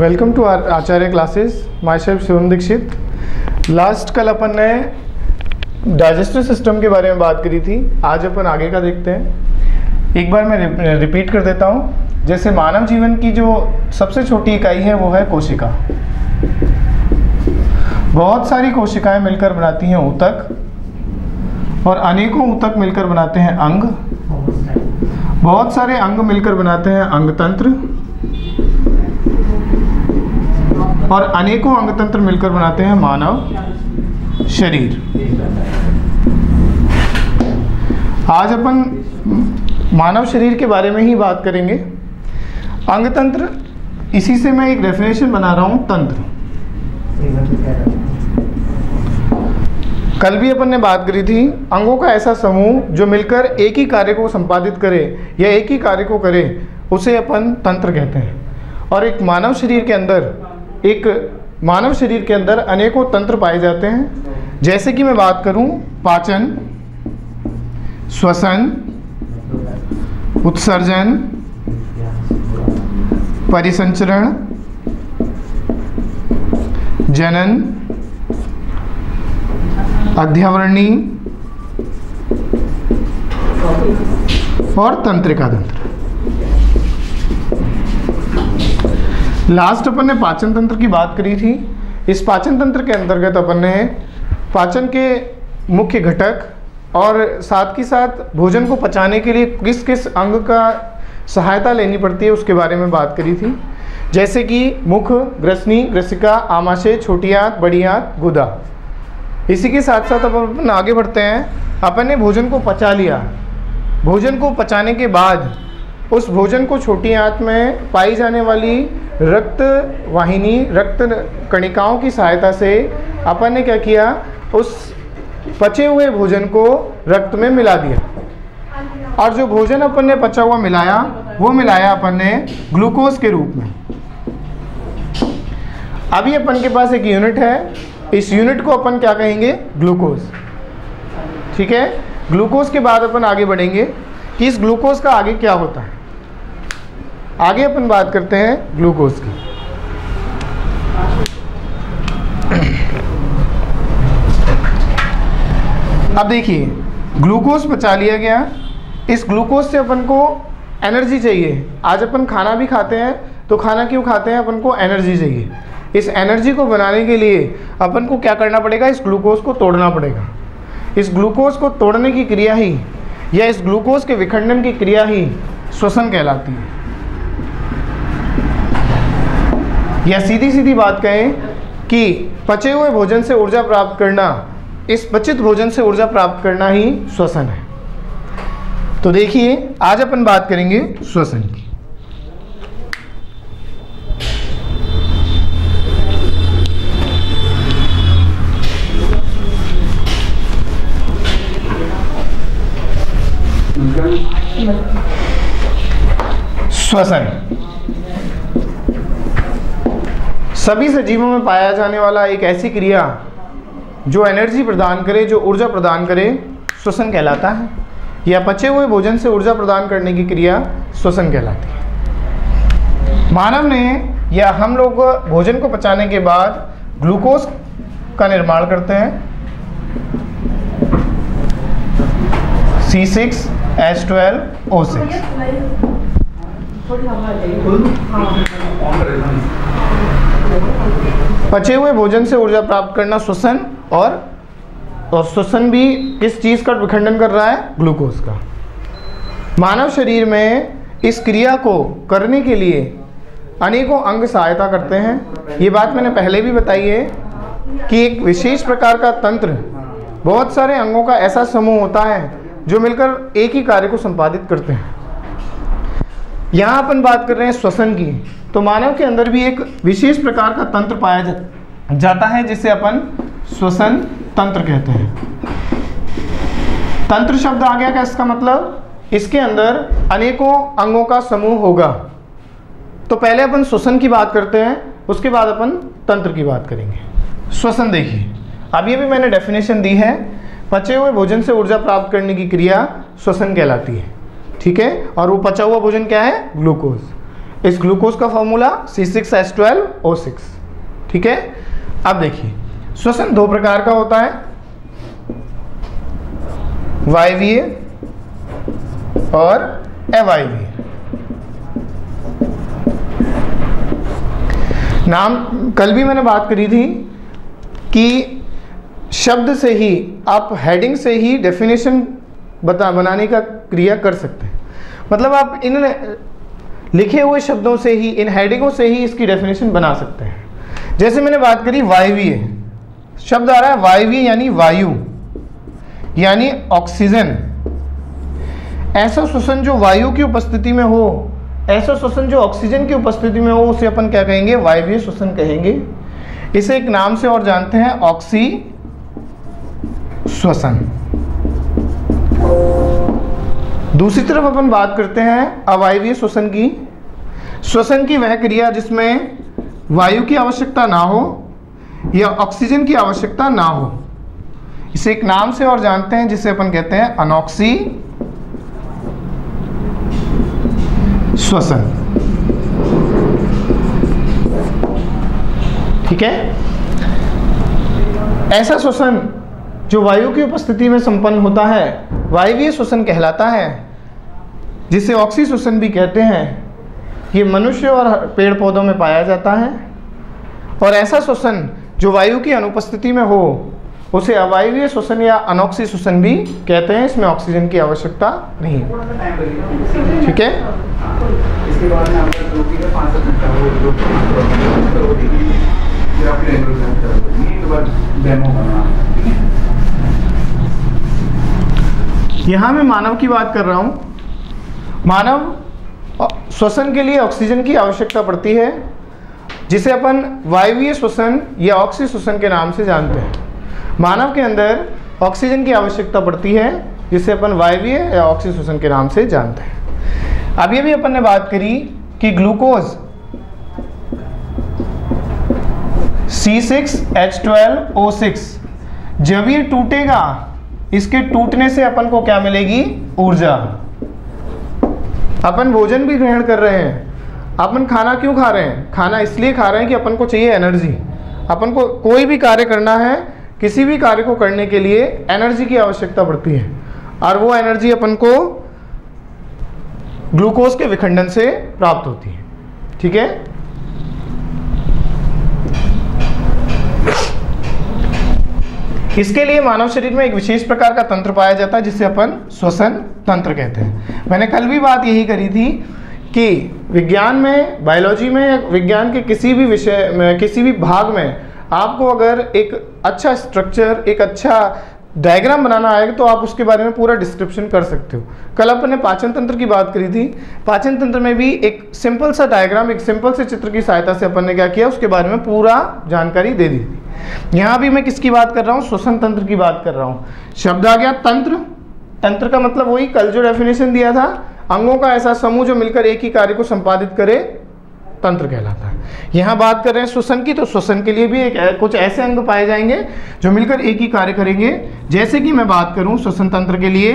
Welcome to Acharya classes. Myself Shivam Dixit. Last कल अपन ने डाइजेस्टिव सिस्टम के बारे में बात करी थी। आज अपन आगे का देखते हैं। एक बार मैं रिपीट कर देता हूँ। जैसे मानव जीवन की जो सबसे छोटी इकाई है वो है कोशिका। बहुत सारी कोशिकाएं मिलकर बनाती हैं ऊतक, और अनेकों ऊतक मिलकर बनाते हैं अंग। बहुत सारे अंग मिलकर बनाते हैं अंगतंत्र, और अनेकों अंगतंत्र मिलकर बनाते हैं मानव शरीर। आज अपन मानव शरीर के बारे में ही बात करेंगे। अंगतंत्र, इसी से मैं एक डेफिनेशन बना रहा हूं, तंत्र। कल भी अपन ने बात करी थी, अंगों का ऐसा समूह जो मिलकर एक ही कार्य को संपादित करे या एक ही कार्य को करे, उसे अपन तंत्र कहते हैं। और एक मानव शरीर के अंदर अनेकों तंत्र पाए जाते हैं। जैसे कि मैं बात करूं, पाचन, श्वसन, उत्सर्जन, परिसंचरण, जनन, अध्यवरणी और तंत्रिका तंत्र। लास्ट अपन ने पाचन तंत्र की बात करी थी। इस पाचन तंत्र के अंतर्गत अपन ने पाचन के मुख्य घटक और साथ ही साथ भोजन को पचाने के लिए किस किस अंग का सहायता लेनी पड़ती है उसके बारे में बात करी थी। जैसे कि मुख, ग्रसनी, ग्रसिका, आमाशय, छोटी आंत, बड़ी आंत, गुदा। इसी के साथ साथ अब अपन आगे बढ़ते हैं। अपन ने भोजन को पचा लिया। भोजन को पचाने के बाद उस भोजन को छोटी आंत में पाई जाने वाली रक्त वाहिनी, रक्त कणिकाओं की सहायता से अपन ने क्या किया, उस पचे हुए भोजन को रक्त में मिला दिया। और जो भोजन अपन ने पचा हुआ मिलाया, वो मिलाया अपन ने ग्लूकोज के रूप में। अभी अपन के पास एक यूनिट है, इस यूनिट को अपन क्या कहेंगे, ग्लूकोज। ठीक है। ग्लूकोज के बाद अपन आगे बढ़ेंगे कि इस ग्लूकोज का आगे क्या होता है। आगे अपन बात करते हैं ग्लूकोज की। अब देखिए, ग्लूकोज पचा लिया गया। इस ग्लूकोज से अपन को एनर्जी चाहिए। आज अपन खाना भी खाते हैं, तो खाना क्यों खाते हैं, अपन को एनर्जी चाहिए। इस एनर्जी को बनाने के लिए अपन को क्या करना पड़ेगा, इस ग्लूकोज को तोड़ना पड़ेगा। इस ग्लूकोज को तोड़ने की क्रिया ही, या इस ग्लूकोज के विखंडन की क्रिया ही श्वसन कहलाती है। या सीधी सीधी बात कहें कि पचे हुए भोजन से ऊर्जा प्राप्त करना, इस पचित भोजन से ऊर्जा प्राप्त करना ही श्वसन है। तो देखिए, आज अपन बात करेंगे श्वसन की। श्वसन सभी सजीवों में पाया जाने वाला एक ऐसी क्रिया जो एनर्जी प्रदान करे, जो ऊर्जा प्रदान करे, श्वसन कहलाता है। या पचे हुए भोजन से ऊर्जा प्रदान करने की क्रिया श्वसन कहलाती है। मानव ने या हम लोग भोजन को पचाने के बाद ग्लूकोज का निर्माण करते हैं, C6H12O6। पचे हुए भोजन से ऊर्जा प्राप्त करना श्वसन, और श्वसन भी किस चीज़ का विखंडन कर रहा है, ग्लूकोज का। मानव शरीर में इस क्रिया को करने के लिए अनेकों अंग सहायता करते हैं। ये बात मैंने पहले भी बताई है कि एक विशेष प्रकार का तंत्र, बहुत सारे अंगों का ऐसा समूह होता है जो मिलकर एक ही कार्य को संपादित करते हैं। यहाँ अपन बात कर रहे हैं श्वसन की। तो मानव के अंदर भी एक विशेष प्रकार का तंत्र पाया जाता है जिसे अपन श्वसन तंत्र कहते हैं। तंत्र शब्द आ गया, क्या इसका मतलब, इसके अंदर अनेकों अंगों का समूह होगा। तो पहले अपन श्वसन की बात करते हैं, उसके बाद अपन तंत्र की बात करेंगे। श्वसन देखिए, अब ये भी मैंने डेफिनेशन दी है, पचे हुए भोजन से ऊर्जा प्राप्त करने की क्रिया श्वसन कहलाती है। ठीक है। और वो पचा हुआ भोजन क्या है, ग्लूकोज। इस ग्लूकोज का फॉर्मूला C6H12O6। ठीक है, अब देखिए श्वसन दो प्रकार का होता है, वायवीय और अवायवीय। नाम कल भी मैंने बात करी थी कि शब्द से ही आप हेडिंग से ही डेफिनेशन बनाने का क्रिया कर सकते हैं। मतलब आप इन लिखे हुए शब्दों से ही, इन हेडिंगों से ही इसकी डेफिनेशन बना सकते हैं। जैसे मैंने बात करी वायवीय, शब्द आ रहा है वायवीय यानी वायु यानी ऑक्सीजन। ऐसा श्वसन जो वायु की उपस्थिति में हो, ऐसा श्वसन जो ऑक्सीजन की उपस्थिति में हो, उसे अपन क्या कहेंगे? वायवीय श्वसन कहेंगे। इसे एक नाम से और जानते हैं, ऑक्सी श्वसन। दूसरी तरफ अपन बात करते हैं अवायवीय श्वसन की। श्वसन की वह क्रिया जिसमें वायु की आवश्यकता ना हो या ऑक्सीजन की आवश्यकता ना हो, इसे एक नाम से और जानते हैं जिसे अपन कहते हैं अनॉक्सी श्वसन। ठीक है, ऐसा श्वसन जो वायु की उपस्थिति में संपन्न होता है वायवीय श्वसन कहलाता है, जिसे ऑक्सी श्वसन भी कहते हैं। ये मनुष्य और पेड़ पौधों में पाया जाता है। और ऐसा श्वसन जो वायु की अनुपस्थिति में हो उसे अवायवीय श्वसन या अनॉक्सी श्वसन भी कहते हैं। इसमें ऑक्सीजन की आवश्यकता नहीं। ठीक है, इसके बाद में आपका जो भी है 5 घंटा वो फिर आप एक बार डेमो बनाना। यहाँ मैं मानव की बात कर रहा हूँ। मानव श्वसन के लिए ऑक्सीजन की आवश्यकता पड़ती है, जिसे अपन वायवीय श्वसन या ऑक्सी श्वसन के नाम से जानते हैं। मानव के अंदर ऑक्सीजन की आवश्यकता पड़ती है, जिसे अपन वायवीय या ऑक्सी श्वसन के नाम से जानते हैं। अब ये भी अपन ने बात करी कि ग्लूकोज C6H12O6 जब ये टूटेगा, इसके टूटने से अपन को क्या मिलेगी? ऊर्जा। अपन भोजन भी ग्रहण कर रहे हैं। अपन खाना क्यों खा रहे हैं? खाना इसलिए खा रहे हैं कि अपन को चाहिए एनर्जी। अपन को कोई भी कार्य करना है, किसी भी कार्य को करने के लिए एनर्जी की आवश्यकता पड़ती है, और वो एनर्जी अपन को ग्लूकोज के विखंडन से प्राप्त होती है। ठीक है, इसके लिए मानव शरीर में एक विशेष प्रकार का तंत्र पाया जाता है, जिसे अपन श्वसन तंत्र कहते हैं। मैंने कल भी बात यही करी थी कि विज्ञान में, बायोलॉजी में, विज्ञान के किसी भी विषय में, किसी भी भाग में आपको अगर एक अच्छा स्ट्रक्चर, एक अच्छा डायग्राम बनाना आएगा तो आप उसके बारे में पूरा डिस्क्रिप्शन कर सकते हो। कल अपन ने पाचन तंत्र की बात करी थी। पाचन तंत्र में भी एक सिंपल सा डायग्राम, एक सिंपल से चित्र की सहायता से अपन ने क्या किया, उसके बारे में पूरा जानकारी दे दी थी। यहाँ भी मैं किसकी बात कर रहा हूँ? श्वसन तंत्र की बात कर रहा हूँ। शब्द आ गया तंत्र। तंत्र का मतलब वही कल जो डेफिनेशन दिया था, अंगों का ऐसा समूह जो मिलकर एक ही कार्य को संपादित करे, तंत्र कहलाता है। यहाँ बात कर रहे हैं श्वसन की, तो श्वसन के लिए भी कुछ ऐसे अंग पाए जाएंगे जो मिलकर एक ही कार्य करेंगे। जैसे कि मैं बात करूं श्वसन तंत्र के लिए,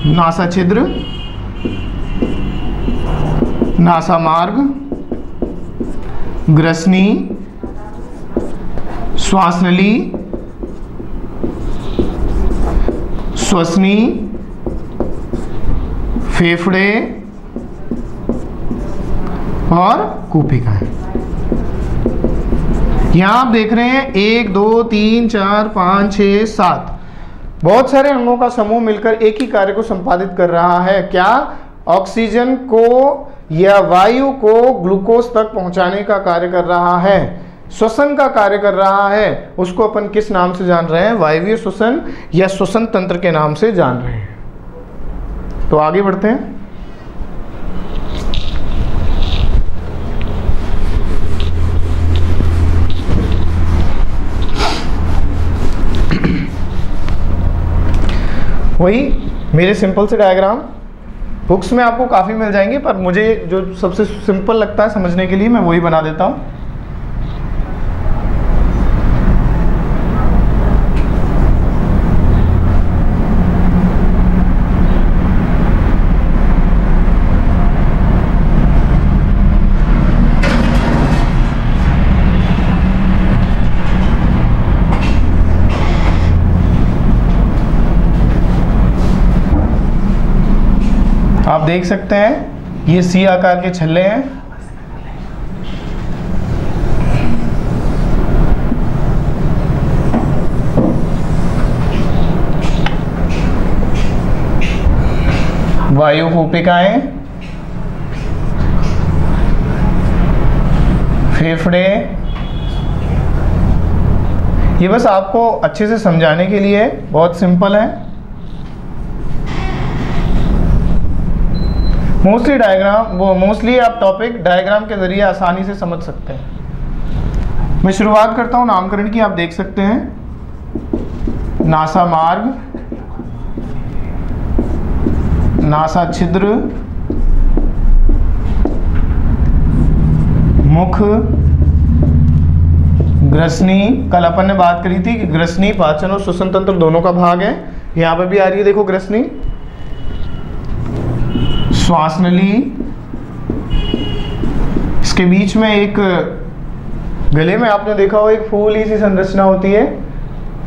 नासा छिद्र, नासा मार्ग, ग्रसनी, श्वास नली, श्वसनी, फेफड़े और कूपिका है। यहां आप देख रहे हैं 1 2 3 4 5 6 7 बहुत सारे अंगों का समूह मिलकर एक ही कार्य को संपादित कर रहा है। क्या? ऑक्सीजन को या वायु को ग्लूकोज तक पहुंचाने का कार्य कर रहा है, श्वसन का कार्य कर रहा है। उसको अपन किस नाम से जान रहे हैं? वायवीय श्वसन या श्वसन तंत्र के नाम से जान रहे हैं। तो आगे बढ़ते हैं। वही मेरे सिंपल से डायग्राम बुक्स में आपको काफ़ी मिल जाएंगे, पर मुझे जो सबसे सिंपल लगता है समझने के लिए मैं वही बना देता हूँ। आप देख सकते हैं ये सी आकार के छल्ले हैं। वायु कूपिकाएं, फेफड़े। ये बस आपको अच्छे से समझाने के लिए बहुत सिंपल है। मोस्टली आप टॉपिक डायग्राम के जरिए आसानी से समझ सकते हैं। मैं शुरुआत करता हूं नामकरण की। आप देख सकते हैं नासा मार्ग, नासा छिद्र, मुख, ग्रसनी। कल अपन ने बात करी थी कि ग्रसनी पाचन और श्वसन तंत्र दोनों का भाग है। यहां पर भी आ रही है, देखो ग्रसनी। श्वास नली, इसके बीच में एक गले में आपने देखा हो एक फूली सी संरचना होती है,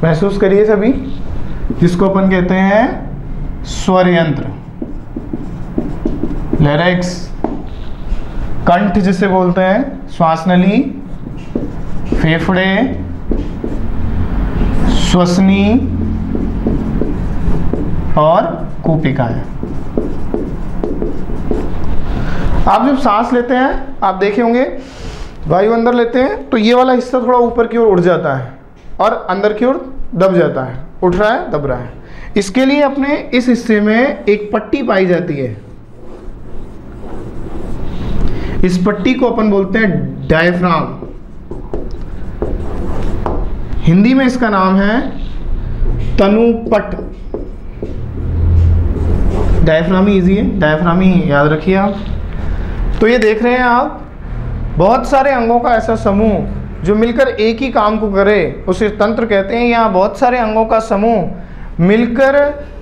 महसूस करिए सभी, जिसको अपन कहते हैं स्वर यंत्र, लैरिक्स। कंठ जिसे बोलते हैं, श्वास नली, फेफड़े, श्वसनी और कूपिकाएं। आप जब सांस लेते हैं, आप देखे होंगे वायु अंदर लेते हैं तो ये वाला हिस्सा थोड़ा ऊपर की ओर उठ जाता है और अंदर की ओर दब जाता है, उठ रहा है दब रहा है। इसके लिए अपने इस हिस्से में एक पट्टी पाई जाती है। इस पट्टी को अपन बोलते हैं डायफ्राम। हिंदी में इसका नाम है तनुपट। डायफ्राम ही इजी है, डायफ्राम ही याद रखिए आप। तो ये देख रहे हैं आप, बहुत सारे अंगों का ऐसा समूह जो मिलकर एक ही काम को करे उसे तंत्र कहते हैं। यहाँ बहुत सारे अंगों का समूह मिलकर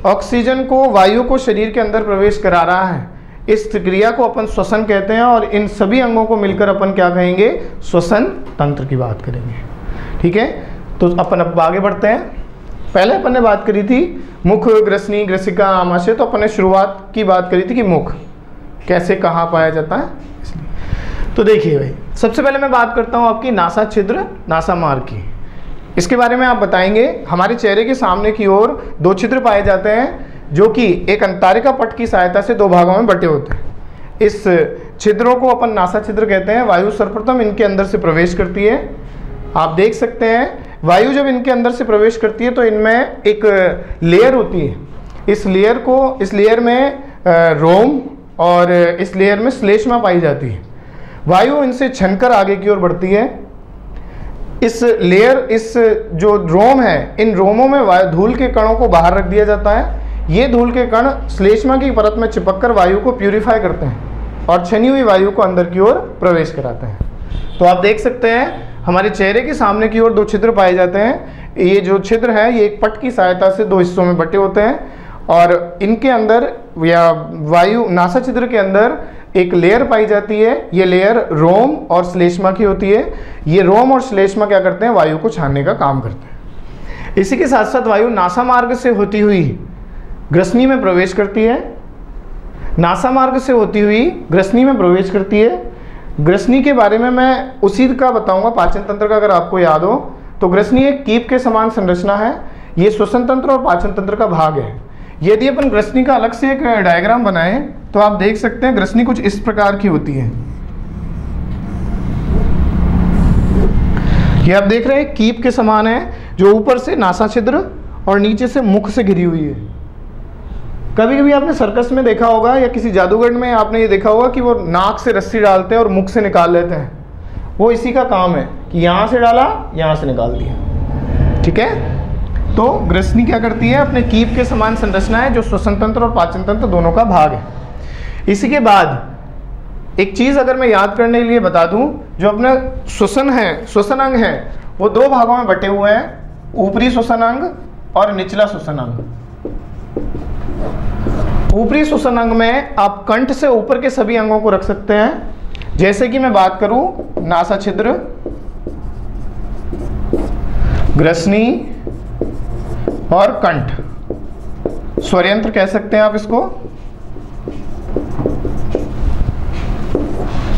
ऑक्सीजन को, वायु को शरीर के अंदर प्रवेश करा रहा है। इस क्रिया को अपन श्वसन कहते हैं और इन सभी अंगों को मिलकर अपन क्या कहेंगे, श्वसन तंत्र की बात करेंगे। ठीक है, तो अपन अब आगे बढ़ते हैं। पहले अपन ने बात करी थी मुख, ग्रसनी, ग्रसिका, आमाशय। तो अपन ने शुरुआत की बात करी थी कि मुख कैसे कहाँ पाया जाता है, इसलिए। तो देखिए भाई, सबसे पहले मैं बात करता हूँ आपकी नासा छिद्र, नासा मार्ग की। इसके बारे में आप बताएंगे। हमारे चेहरे के सामने की ओर दो छिद्र पाए जाते हैं जो कि एक अंतरिका पट की सहायता से दो भागों में बटे होते हैं। इस छिद्रों को अपन नासा छिद्र कहते हैं। वायु सर्वप्रथम इनके अंदर से प्रवेश करती है। आप देख सकते हैं वायु जब इनके अंदर से प्रवेश करती है तो इनमें एक लेयर होती है। इस लेयर में रोम और इस लेयर में श्लेष्मा पाई जाती है। वायु इनसे छनकर आगे की ओर बढ़ती है। इस जो रोम है, इन रोमों में धूल के कणों को बाहर रख दिया जाता है। ये धूल के कण श्लेष्मा की परत में चिपककर वायु को प्यूरिफाई करते हैं और छनी हुई वायु को अंदर की ओर प्रवेश कराते हैं। तो आप देख सकते हैं हमारे चेहरे के सामने की ओर दो छिद्र पाए जाते हैं। ये जो छिद्र है ये एक पट की सहायता से दो हिस्सों में बटे होते हैं और इनके अंदर या वायु नासा छिद्र के अंदर एक लेयर पाई जाती है। ये लेयर रोम और श्लेष्मा की होती है। ये रोम और श्लेष्मा क्या करते हैं, वायु को छानने का काम करते हैं। इसी के साथ साथ वायु नासा मार्ग से होती हुई ग्रसनी में प्रवेश करती है। नासा मार्ग से होती हुई ग्रसनी में प्रवेश करती है। ग्रसनी के बारे में मैं उसी का बताऊंगा, पाचन तंत्र का, अगर आपको याद हो तो। ग्रसनी एक कीप के समान संरचना है। ये श्वसन तंत्र और पाचन तंत्र का भाग है। यदि अपन ग्रसनी का अलग से एक डायग्राम बनाएं तो आप देख सकते हैं ग्रसनी कुछ इस प्रकार की होती है। ये आप देख रहे हैं कीप के समान है, जो ऊपर से नासा छिद्र और नीचे से मुख से घिरी हुई है। कभी कभी आपने सर्कस में देखा होगा या किसी जादूगर में आपने ये देखा होगा कि वो नाक से रस्सी डालते हैं और मुख से निकाल लेते हैं। वो इसी का काम है कि यहाँ से डाला, यहाँ से निकाल दिया। ठीक है, तो ग्रसनी क्या करती है, अपने कीप के समान संरचना है जो श्वसन तंत्र और पाचन तंत्र दोनों का भाग है। इसी के बाद एक चीज़ अगर मैं याद करने के लिए बता दूं, जो अपना श्वसन अंग है वो दो भागों में बटे हुए हैं, ऊपरी श्वसन अंग और निचला श्वसन अंग। ऊपरी श्वसन अंग में आप कंठ से ऊपर के सभी अंगों को रख सकते हैं। जैसे कि मैं बात करूं नासा छिद्र, ग्रसनी और कंठ, स्वरयंत्र कह सकते हैं आप इसको।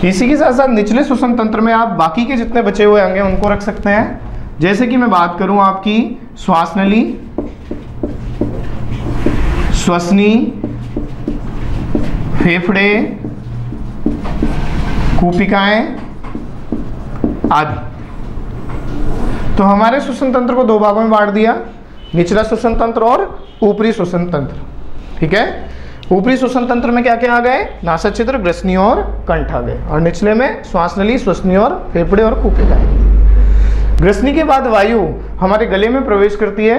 इसी के साथ साथ निचले श्वसन तंत्र में आप बाकी के जितने बचे हुए अंग हैं उनको रख सकते हैं। जैसे कि मैं बात करूं आपकी श्वास नली, श्वसनी, फेफड़े, कूपिकाएं आदि। तो हमारे श्वसन तंत्र को दो भागों में बांट दिया, निचला श्वसन तंत्र और ऊपरी श्वसन तंत्र। ठीक है, ऊपरी श्वसन तंत्र में क्या क्या आ गए? नासा छिद्र, ग्रसनी और कंठ आ गए, और निचले में श्वास नली, श्वसनी और फेफड़े और कूपिकाएं। ग्रसनी के बाद वायु हमारे गले में प्रवेश करती है।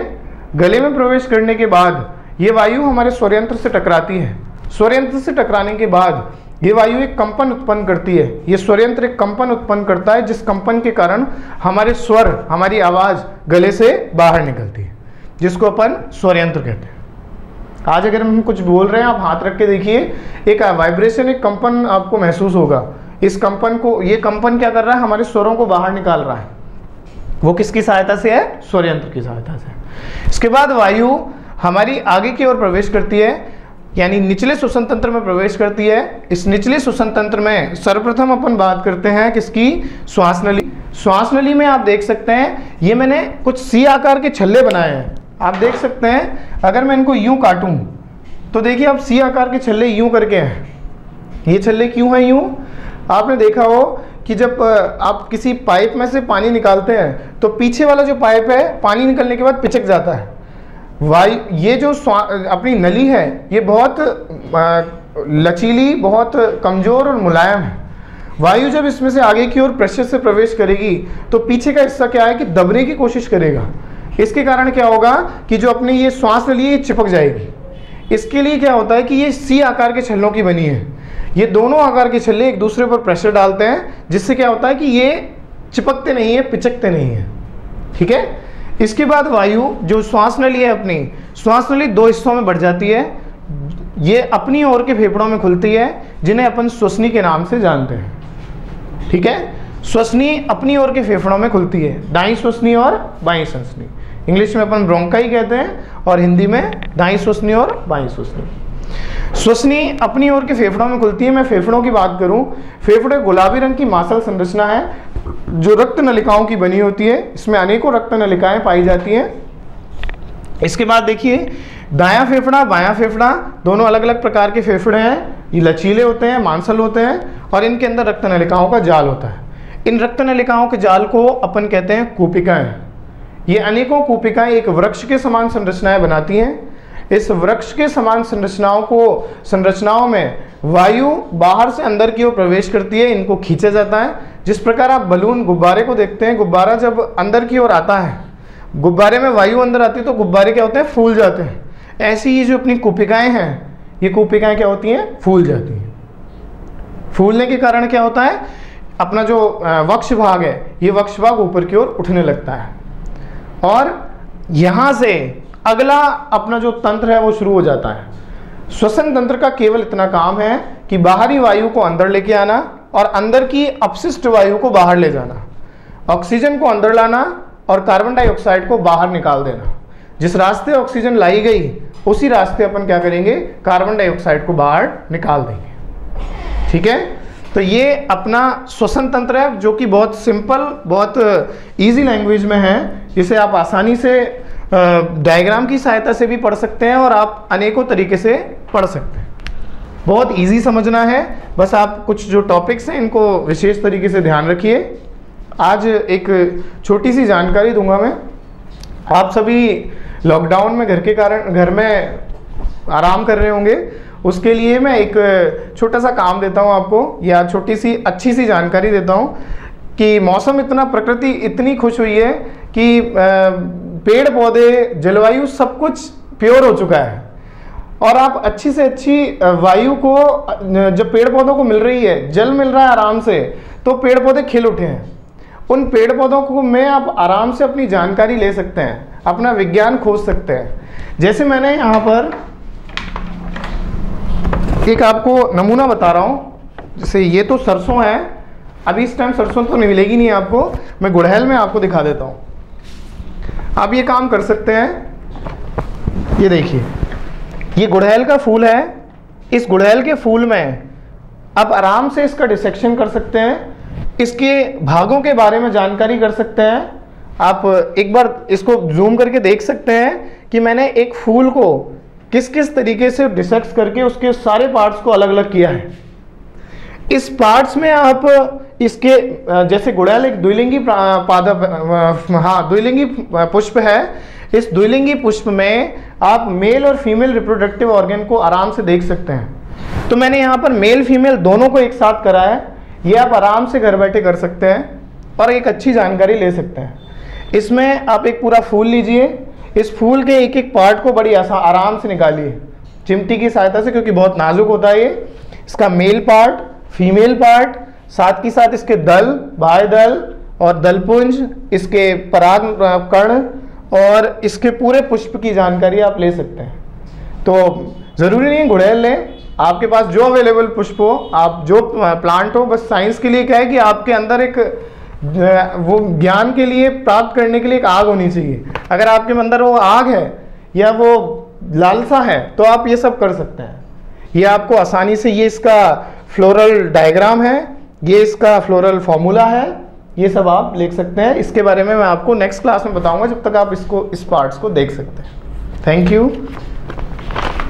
गले में प्रवेश करने के बाद ये वायु हमारे स्वरयंत्र से टकराती है। स्वरयंत्र से टकराने के बाद ये वायु एक कंपन उत्पन्न करती है। ये स्वरयंत्र एक कंपन उत्पन्न करता है, जिस कंपन के कारण हमारे स्वर, हमारी आवाज गले से बाहर निकलती है, जिसको अपन स्वरयंत्र कहते हैं। आज अगर हम कुछ बोल रहे हैं, आप हाथ रख के देखिए, एक वाइब्रेशन, एक कंपन आपको महसूस होगा। इस कंपन को, ये कंपन क्या कर रहा है? हमारे स्वरों को बाहर निकाल रहा है। वो किसकी सहायता से है? स्वरयंत्र की सहायता से। इसके बाद वायु हमारी आगे की ओर प्रवेश करती है, यानी निचले श्वसन तंत्र में प्रवेश करती है। इस निचले श्वसन तंत्र में सर्वप्रथम अपन बात करते हैं किसकी? श्वास नली। श्वास नली में आप देख सकते हैं, ये मैंने कुछ सी आकार के छल्ले बनाए हैं। आप देख सकते हैं, अगर मैं इनको यूं काटूं तो देखिए आप सी आकार के छल्ले यूं करके हैं। ये छल्ले क्यों हैं यूं? आपने देखा हो कि जब आप किसी पाइप में से पानी निकालते हैं तो पीछे वाला जो पाइप है, पानी निकलने के बाद पिचक जाता है। वायु, ये जो अपनी नली है, ये बहुत लचीली, बहुत कमजोर और मुलायम है। वायु जब इसमें से आगे की ओर प्रेशर से प्रवेश करेगी तो पीछे का हिस्सा क्या है कि दबने की कोशिश करेगा। इसके कारण क्या होगा कि जो अपनी ये श्वास नली है चिपक जाएगी। इसके लिए क्या होता है कि ये सी आकार के छल्लों की बनी है। ये दोनों आकार के छल्ले एक दूसरे पर प्रेशर डालते हैं, जिससे क्या होता है कि ये चिपकते नहीं है, पिचकते नहीं है। ठीक है, इसके बाद वायु जो श्वास नली है, अपनी श्वास नली दो हिस्सों में बढ़ जाती है। ये अपनी ओर के फेफड़ों में खुलती है, जिन्हें अपन श्वसनी के नाम से जानते हैं। ठीक है, श्वसनी अपनी ओर के फेफड़ों में खुलती है, दाईं श्वसनी और बाईं श्वसनी। इंग्लिश में अपन ब्रोंकाई कहते हैं और हिंदी में दाईं श्वसनी और बाईं श्वसनी। श्वसनी अपनी ओर के फेफड़ों में खुलती है। मैं फेफड़ों की बात करूं, फेफड़े गुलाबी रंग की मांसल संरचना है जो रक्त नलिकाओं की बनी होती है। इसमें अनेकों रक्त नलिकाएं पाई जाती हैं। इसके बाद देखिए, दायां फेफड़ा, बायां फेफड़ा, दोनों अलग अलग प्रकार के फेफड़े हैं। ये लचीले होते हैं, मांसल होते हैं, और इनके अंदर रक्त नलिकाओं का जाल होता है। इन रक्त नलिकाओं के जाल को अपन कहते हैं कूपिकाएं। ये अनेकों कूपिकाएं एक वृक्ष के समान संरचनाएं बनाती हैं। इस वृक्ष के समान संरचनाओं में वायु बाहर से अंदर की ओर प्रवेश करती है, इनको खींचा जाता है। जिस प्रकार आप बलून, गुब्बारे को देखते हैं, गुब्बारा जब अंदर की ओर आता है, गुब्बारे में वायु अंदर आती है तो गुब्बारे क्या होते हैं? फूल जाते हैं। ऐसी ये जो अपनी कूपिकाएं हैं, ये कूपिकाएं क्या होती हैं? फूल जाती हैं। फूलने के कारण क्या होता है? अपना जो वक्ष भाग है, ये वक्ष भाग ऊपर की ओर उठने लगता है, और यहां से अगला अपना जो तंत्र है वो शुरू हो जाता है। श्वसन तंत्र का केवल इतना काम है कि बाहरी वायु को अंदर लेके आना और अंदर की अपशिष्ट वायु को बाहर ले जाना, ऑक्सीजन को अंदर लाना और कार्बन डाइऑक्साइड को बाहर निकाल देना। जिस रास्ते ऑक्सीजन लाई गई उसी रास्ते अपन क्या करेंगे? कार्बन डाइऑक्साइड को बाहर निकाल देंगे। ठीक है, तो ये अपना श्वसन तंत्र है, जो कि बहुत सिंपल, बहुत इजी लैंग्वेज में है। इसे आप आसानी से डायग्राम की सहायता से भी पढ़ सकते हैं और आप अनेकों तरीके से पढ़ सकते हैं। बहुत इजी समझना है, बस आप कुछ जो टॉपिक्स हैं इनको विशेष तरीके से ध्यान रखिए। आज एक छोटी सी जानकारी दूंगा मैं। आप सभी लॉकडाउन में घर में आराम कर रहे होंगे, उसके लिए मैं एक छोटा सा काम देता हूं आपको, या छोटी सी अच्छी सी जानकारी देता हूं कि मौसम इतना, प्रकृति इतनी खुश हुई है कि पेड़ पौधे, जलवायु सब कुछ प्योर हो चुका है, और आप अच्छी से अच्छी वायु को, जब पेड़ पौधों को मिल रही है, जल मिल रहा है आराम से, तो पेड़ पौधे खिल उठे हैं। उन पेड़ पौधों को में आप आराम से अपनी जानकारी ले सकते हैं, अपना विज्ञान खोज सकते हैं। जैसे मैंने यहाँ पर एक आपको नमूना बता रहा हूँ। जैसे ये तो सरसों है, अभी इस टाइम सरसों तो नहीं मिलेगी नहीं आपको, मैं गुड़हल में आपको दिखा देता हूँ। आप ये काम कर सकते हैं। ये देखिए, ये गुड़हल का फूल है। इस गुड़हल के फूल में आप आराम से इसका डिसेक्शन कर सकते हैं, इसके भागों के बारे में जानकारी कर सकते हैं। आप एक बार इसको जूम करके देख सकते हैं कि मैंने एक फूल को किस किस तरीके से डिसेक्ट करके उसके सारे पार्ट्स को अलग अलग किया है। इस पार्ट्स में आप इसके जैसे गुड़हल एक द्विलिंगी द्विलिंगी पुष्प है। इस द्विलिंगी पुष्प में आप मेल और फीमेल रिप्रोडक्टिव ऑर्गन को आराम से देख सकते हैं। तो मैंने यहाँ पर मेल फीमेल दोनों को एक साथ करा है। ये आप आराम से घर बैठे कर सकते हैं और एक अच्छी जानकारी ले सकते हैं। इसमें आप एक पूरा फूल लीजिए, इस फूल के एक एक पार्ट को बड़ी आराम से निकालिए चिमटी की सहायता से, क्योंकि बहुत नाजुक होता है ये। इसका मेल पार्ट, फीमेल पार्ट, साथ ही साथ इसके दल, बाह्य दल और दलपुंज, इसके पराग कण और इसके पूरे पुष्प की जानकारी आप ले सकते हैं। तो ज़रूरी नहीं गुड़हल लें, आपके पास जो अवेलेबल पुष्प हो, आप जो प्लांट हो, बस साइंस के लिए क्या है कि आपके अंदर एक वो ज्ञान के लिए प्राप्त करने के लिए एक आग होनी चाहिए। अगर आपके अंदर वो आग है या वो लालसा है तो आप ये सब कर सकते हैं। ये आपको आसानी से, ये इसका फ्लोरल डायग्राम है, ये इसका फ्लोरल फॉर्मूला है, ये सब आप लिख सकते हैं। इसके बारे में मैं आपको नेक्स्ट क्लास में बताऊंगा, जब तक आप इस पार्ट्स को देख सकते हैं। Thank you.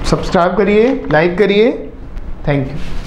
सब्सक्राइब करिए, लाइक करिए। Thank you.